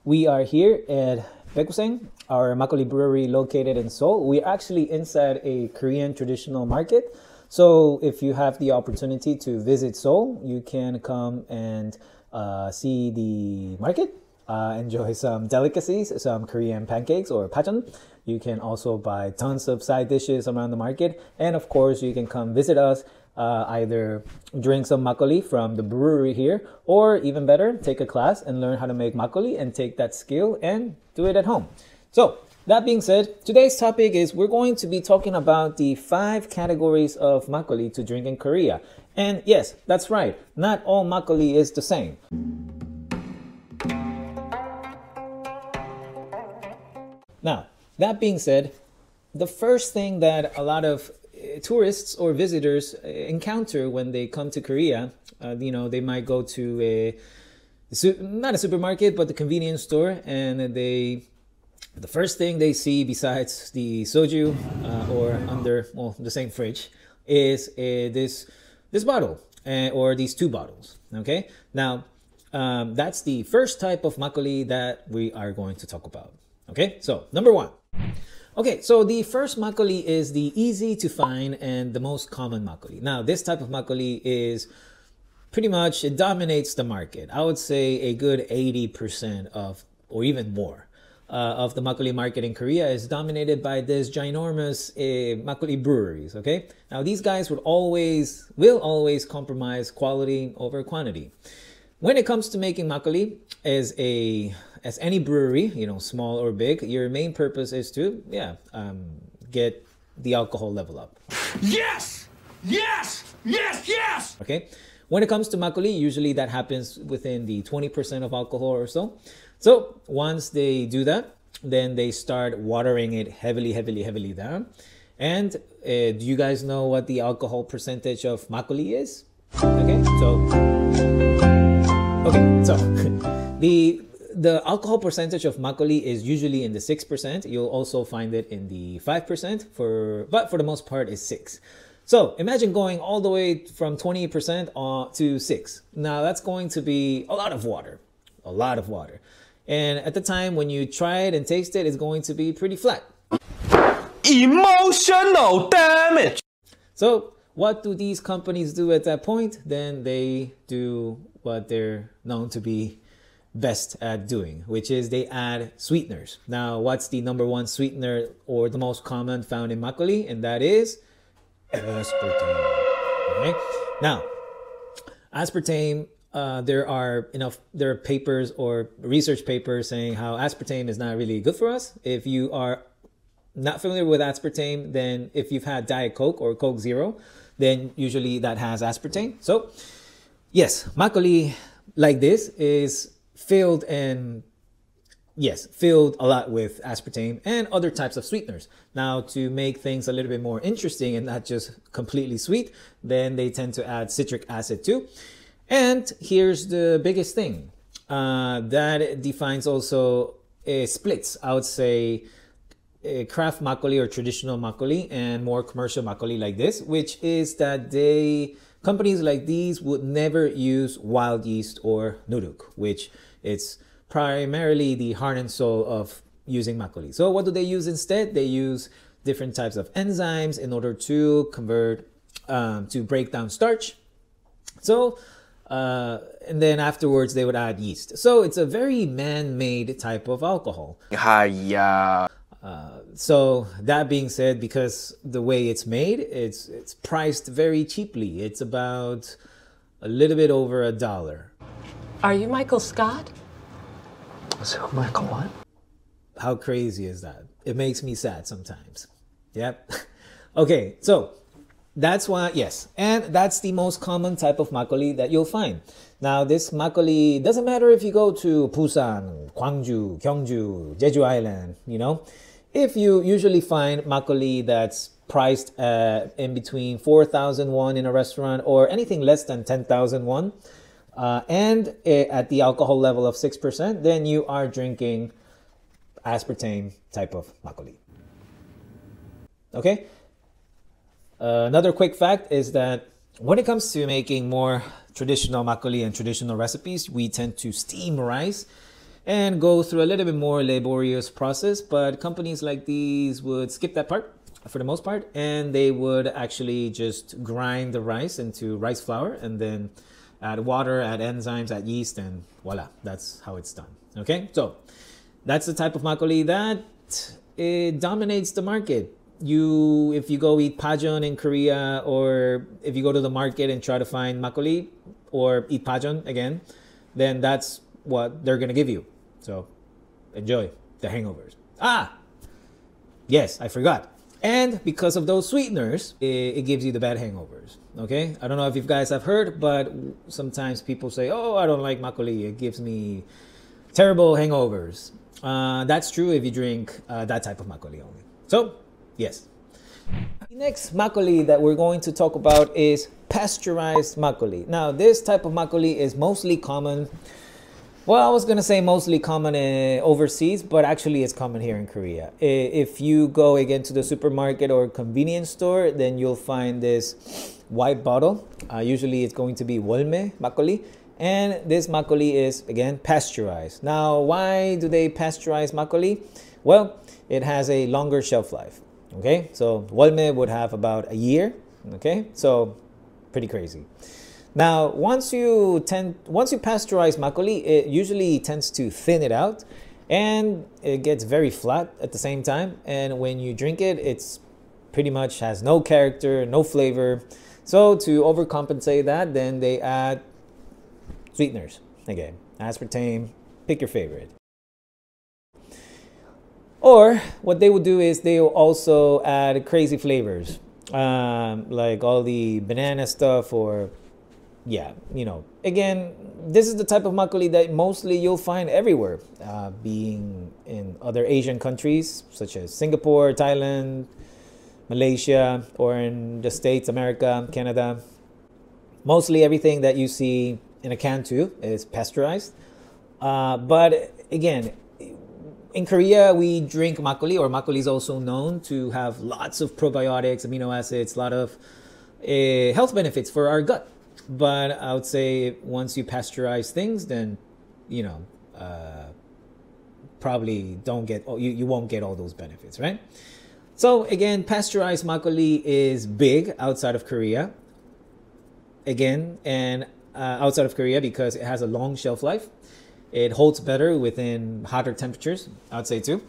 We are here at Baekuseng, our Makgeolli brewery located in Seoul. We're actually inside a Korean traditional market. So if you have the opportunity to visit Seoul, you can come and see the market, enjoy some delicacies, some Korean pancakes or pajeon. You can also buy tons of side dishes around the market. And of course, you can come visit us, either drink some makgeolli from the brewery here, or even better, take a class and learn how to make makgeolli and take that skill and do it at home. So that being said, today's topic is we're going to be talking about the 5 categories of makgeolli to drink in Korea. And yes, that's right, not all makgeolli is the same. Now, that being said, the first thing that a lot of tourists or visitors encounter when they come to Korea, they might go to not a supermarket, but the convenience store, and the first thing they see besides the soju or under the same fridge is this bottle or these 2 bottles. Okay, now that's the first type of makgeolli that we are going to talk about. Okay, so number 1. Okay, so the first makgeolli is the easy to find and the most common makgeolli. Now, this type of makgeolli is pretty much, it dominates the market. I would say a good 80% of, or even more, of the makgeolli market in Korea is dominated by this ginormous makgeolli breweries, okay? Now, these guys will always compromise quality over quantity. When it comes to making makgeolli, as any brewery, small or big, your main purpose is to, get the alcohol level up. Yes! Yes! Yes! Yes! Okay? When it comes to makgeolli, usually that happens within the 20% of alcohol or so. So once they do that, then they start watering it heavily down. And do you guys know what the alcohol percentage of makgeolli is? Okay, so the alcohol percentage of makgeolli is usually in the 6%. You'll also find it in the 5%, but for the most part is 6. So imagine going all the way from 20% to 6. Now that's going to be a lot of water. And at the time when you try it and taste it, it's going to be pretty flat. Emotional damage! So what do these companies do at that point? Then they do what they're known to be best at doing, which is they add sweeteners. Now, what's the number 1 sweetener or the most common found in makgeolli? And that is aspartame. Okay? Now, aspartame, there are papers or research papers saying how aspartame is not really good for us. If you are not familiar with aspartame, then if you've had Diet Coke or Coke Zero, then usually that has aspartame. So yes, makgeolli like this is filled a lot with aspartame and other types of sweeteners. Now, to make things a little bit more interesting and not just completely sweet, then they tend to add citric acid too. And here's the biggest thing that defines also splits, I would say, craft makgeolli or traditional makgeolli and more commercial makgeolli like this, which is that companies like these would never use wild yeast or nuruk, which it's primarily the heart and soul of using makgeolli. So what do they use instead? They use different types of enzymes in order to convert, to break down starch. So, and then afterwards they would add yeast. So it's a very man-made type of alcohol. So that being said, because the way it's made, it's priced very cheaply. It's about a little bit over $1. Are you Michael Scott? So Michael what? How crazy is that? It makes me sad sometimes. Yep. Okay, so that's why, yes. And that's the most common type of makgeolli that you'll find. Now, this makgeolli doesn't matter if you go to Busan, Gwangju, Gyeongju, Jeju Island, If you usually find makgeolli that's priced in between 4,000 won in a restaurant or anything less than 10,000 won, and at the alcohol level of 6%, then you are drinking aspartame type of makgeolli. Okay? Another quick fact is that when it comes to making more traditional makgeolli and traditional recipes, we tend to steam rice. and go through a little bit more laborious process. But companies like these would skip that part for the most part, and they would actually just grind the rice into rice flour and then add water, add enzymes, add yeast, and voila, that's how it's done. Okay, so that's the type of makgeolli that it dominates the market. If you go eat pajeon in Korea, or if you go to the market and try to find makgeolli or eat pajeon again, then that's what they're gonna give you. So enjoy the hangovers. Yes, I forgot. And because of those sweeteners, it gives you the bad hangovers. Okay, I don't know if you guys have heard, but sometimes people say, "Oh, I don't like makgeolli. It gives me terrible hangovers." That's true if you drink that type of makgeolli only. So, yes. The next makgeolli that we're going to talk about is pasteurized makgeolli. Now, this type of makgeolli is mostly common. Well, I was going to say mostly common overseas, but actually it's common here in Korea. If you go again to the supermarket or convenience store, then you'll find this white bottle. Usually it's going to be wolme makgeolli. And this makgeolli is, again, pasteurized. Now, why do they pasteurize makgeolli? Well, it has a longer shelf life. Okay, so wolme would have about a year. Okay, so pretty crazy. Now, once you pasteurize makgeolli, it usually tends to thin it out, and it gets very flat at the same time. And when you drink it, it's pretty much has no character, no flavor. So to overcompensate that, then they add sweeteners. Again, aspartame, pick your favorite. Or what they would do is they will also add crazy flavors, like all the banana stuff, or yeah, you know, again, this is the type of makgeolli that mostly you'll find everywhere, being in other Asian countries such as Singapore, Thailand, Malaysia, or in the States, America, Canada. Mostly everything that you see in a can too is pasteurized. But again, in Korea, we drink makgeolli, or makgeolli is also known to have lots of probiotics, amino acids, a lot of health benefits for our gut. But I would say once you pasteurize things, then, you know, probably you won't get all those benefits, right? So again, pasteurized makgeolli is big outside of Korea. Again, and outside of Korea because it has a long shelf life. It holds better within hotter temperatures, I would say too.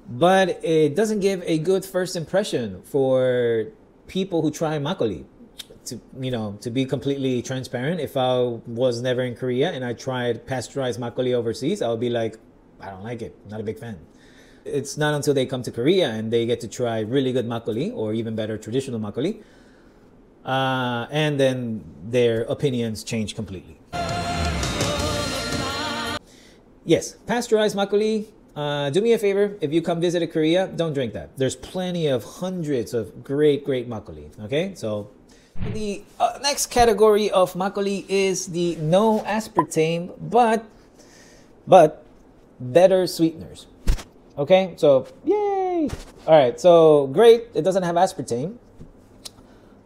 But it doesn't give a good first impression for people who try makgeolli. To be completely transparent, if I was never in Korea and I tried pasteurized makgeolli overseas, I would be like, I don't like it, not a big fan. It's not until they come to Korea and they get to try really good makgeolli, or even better, traditional makgeolli, and then their opinions change completely. Yes, pasteurized makgeolli. Do me a favor, if you come visit Korea, don't drink that. There's plenty of hundreds of great makgeolli. Okay, so the next category of makgeolli is the no aspartame, but better sweeteners. Okay, so yay! All right, so great. It doesn't have aspartame,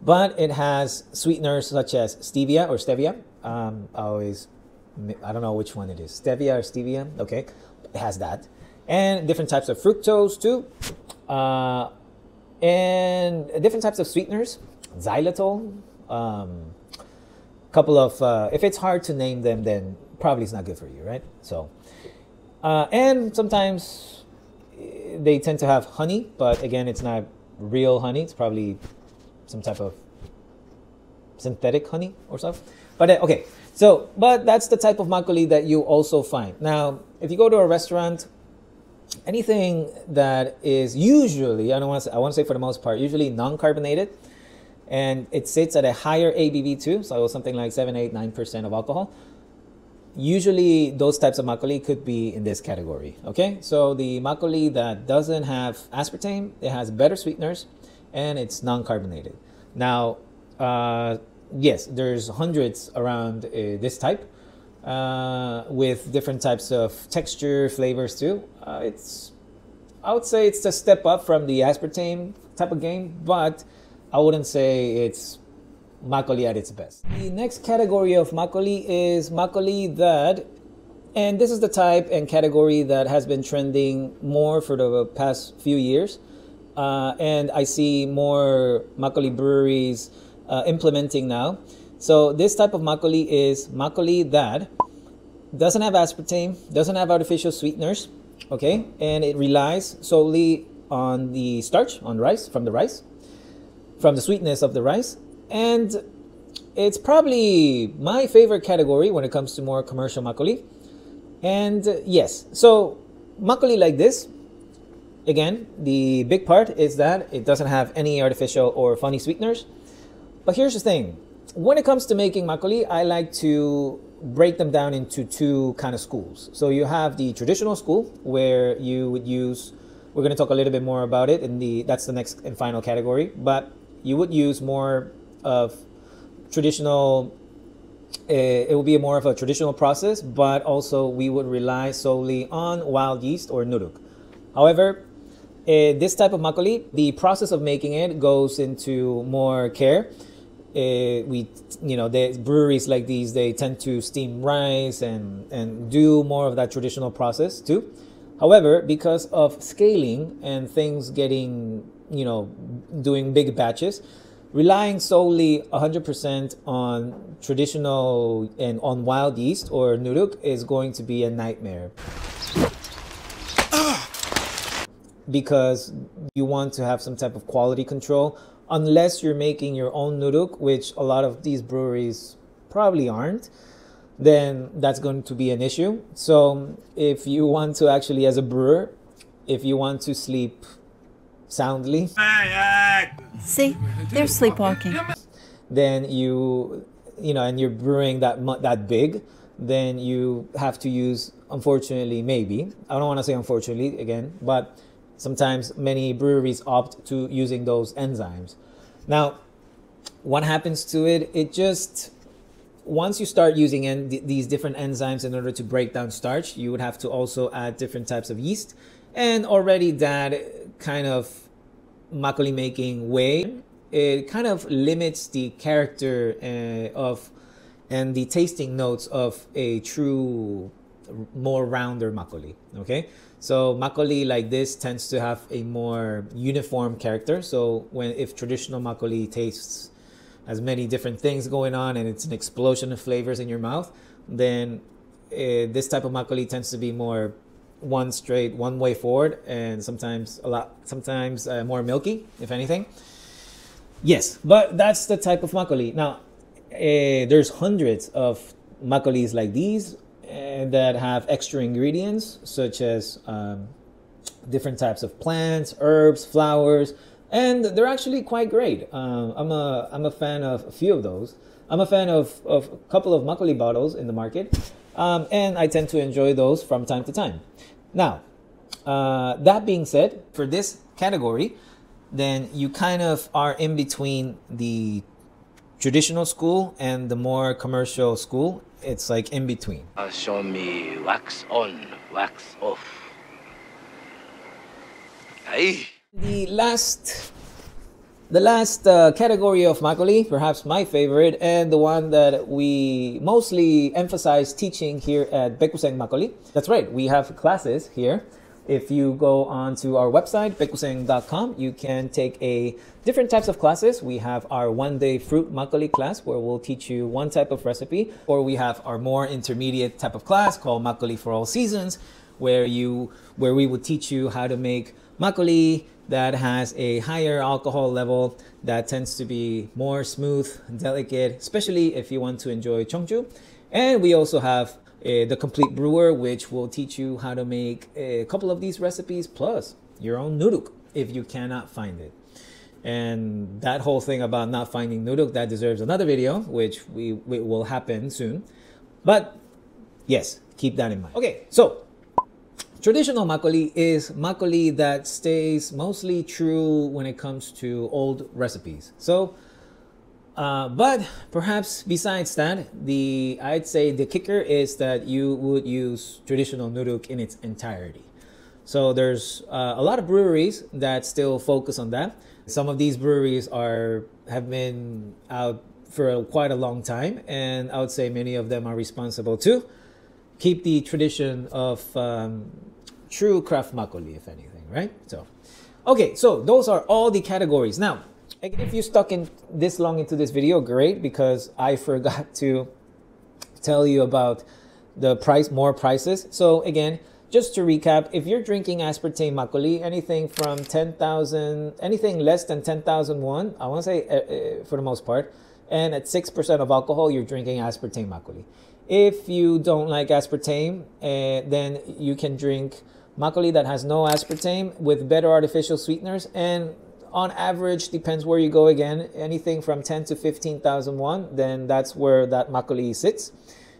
but it has sweeteners such as stevia or stevia. I don't know which one it is, stevia or stevia. Okay, it has that, and different types of fructose too, and different types of sweeteners, xylitol. Couple of if it's hard to name them, then probably it's not good for you, right? So, and sometimes they tend to have honey, but again, it's not real honey. It's probably some type of synthetic honey or stuff. But okay, so but that's the type of makgeolli that you also find. Now, if you go to a restaurant, anything that is usually, I want to say for the most part, usually non-carbonated, and it sits at a higher ABV too, so something like 7, 8, 9% of alcohol. Usually those types of makgeolli could be in this category. Okay, so the makgeolli that doesn't have aspartame, it has better sweeteners, and it's non-carbonated. Now, yes, there's hundreds around this type, with different types of texture, flavors too. I would say it's a step up from the aspartame type of game, but I wouldn't say it's makgeolli at its best. The next category of makgeolli is makgeolli that And this is the type and category that has been trending more for the past few years. And I see more makgeolli breweries implementing now. So this type of makgeolli is makgeolli that doesn't have aspartame, doesn't have artificial sweeteners, okay? And it relies solely on the starch, on rice, from the sweetness of the rice. And it's probably my favorite category when it comes to more commercial makgeolli. And yes, so makgeolli like this, again, the big part is that it doesn't have any artificial or funny sweeteners. But here's the thing. When it comes to making makgeolli, I like to break them down into two kind of schools. So you have the traditional school where you would use, we're going to talk a little bit more about it that's the next and final category, but you would use more of traditional, it will be more of a traditional process, but also we would rely solely on wild yeast or nuruk. However, this type of makgeolli, the process of making it goes into more care. The breweries like these, they tend to steam rice and do more of that traditional process too. However, because of scaling and things getting, doing big batches, relying solely 100% on traditional and on wild yeast or nuruk is going to be a nightmare. Because you want to have some type of quality control, unless you're making your own nuruk, which a lot of these breweries probably aren't, then that's going to be an issue. So if you want to actually, as a brewer, if you want to sleep soundly, see, they're sleepwalking. Then and you're brewing that big, then you have to use, unfortunately, maybe, I don't want to say unfortunately again, but sometimes many breweries opt to using those enzymes. Now, what happens to it? It just, once you start using these different enzymes in order to break down starch, you would have to also add different types of yeast. And already that kind of makgeolli making way, it kind of limits the character and the tasting notes of a true, more rounder makgeolli, okay? So makgeolli like this tends to have a more uniform character. So if traditional makgeolli tastes as many different things going on and it's an explosion of flavors in your mouth, then this type of makgeolli tends to be more one way forward, and sometimes more milky, if anything. Yes, but that's the type of makgeolli. Now, there's hundreds of makgeollis like these that have extra ingredients such as different types of plants, herbs, flowers, and they're actually quite great. I'm a fan of a few of those. I'm a fan of a couple of makgeolli bottles in the market, and I tend to enjoy those from time to time. Now, that being said, for this category, then you kind of are in between the traditional school and the more commercial school. It's like in between. Show me wax on, wax off. Aye. The last category of makgeolli, perhaps my favorite, and the one that we mostly emphasize teaching here at Bekuseng Makgeolli. That's right, we have classes here. If you go on to our website, bekuseng.com, you can take different types of classes. We have our one-day fruit makgeolli class where we'll teach you one type of recipe, or we have our more intermediate type of class called Makgeolli for All Seasons, where we would teach you how to make makgeolli that has a higher alcohol level that tends to be more smooth, delicate, especially if you want to enjoy cheongju. And we also have the Complete Brewer, which will teach you how to make a couple of these recipes plus your own nuruk if you cannot find it. And that whole thing about not finding nuruk, that deserves another video, which will happen soon. But yes, keep that in mind. Okay, so traditional makgeolli is makgeolli that stays mostly true when it comes to old recipes. So, but perhaps besides that, I'd say the kicker is that you would use traditional nuruk in its entirety. So there's a lot of breweries that still focus on that. Some of these breweries have been out for quite a long time, and I would say many of them are responsible too. keep the tradition of true craft makgeolli, if anything, right? So, okay, so those are all the categories. Now, if you stuck in this long into this video, great, because I forgot to tell you about the more prices. So again, just to recap, if you're drinking aspartame makgeolli, anything from 10,000, anything less than 10,000 won, I want to say for the most part, and at 6% of alcohol, you're drinking aspartame makgeolli. If you don't like aspartame, then you can drink makgeolli that has no aspartame with better artificial sweeteners, and on average, depends where you go again, anything from 10 to 15,000 won, then that's where that makgeolli sits.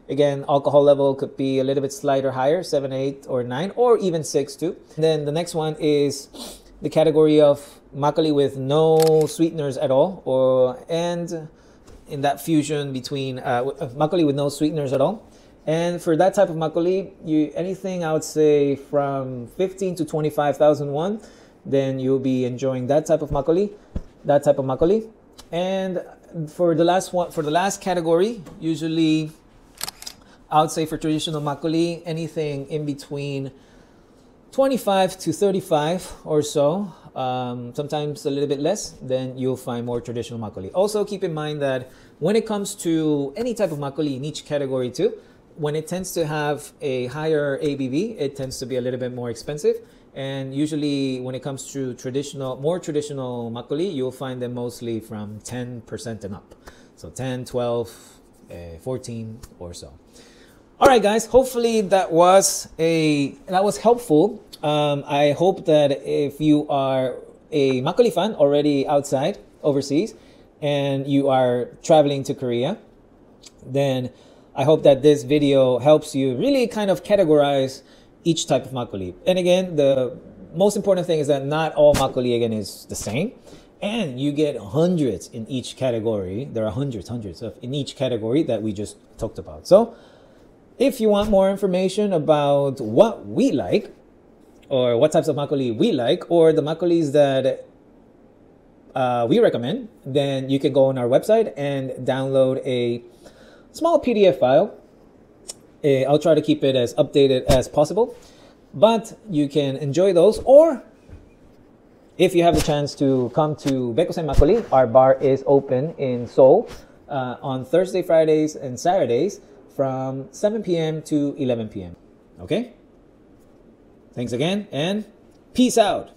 Again, alcohol level could be a little bit slighter higher, 7, 8, or 9, or even 6 too. Then the next one is the category of makgeolli with no sweeteners at all, and in that fusion between makgeolli with no sweeteners at all. And for that type of makgeolli, anything I would say from 15 to 25,000 won, then you'll be enjoying that type of makgeolli, And for the last category, usually I would say for traditional makgeolli, anything in between 25 to 35 or so, sometimes a little bit less, then you'll find more traditional makgeolli. Also, keep in mind that when it comes to any type of makgeolli in each category too, when it tends to have a higher ABV, it tends to be a little bit more expensive. And usually when it comes to more traditional makgeolli, you'll find them mostly from 10% and up. So 10, 12, 14 or so. All right, guys, hopefully that was helpful. I hope that if you are a makgeolli fan already overseas, and you are traveling to Korea, then I hope that this video helps you really kind of categorize each type of makgeolli. And again, the most important thing is that not all makgeolli again is the same, and you get hundreds in each category. There are hundreds in each category that we just talked about. So if you want more information about what we like, or what types of makgeolli we like, or the makgeollis that we recommend, then you can go on our website and download a small PDF file. I'll try to keep it as updated as possible, but you can enjoy those. Or if you have the chance to come to Baekosen Makgeolli, our bar is open in Seoul on Thursday, Fridays, and Saturdays from 7 p.m. to 11 p.m. Okay? Thanks again, and peace out.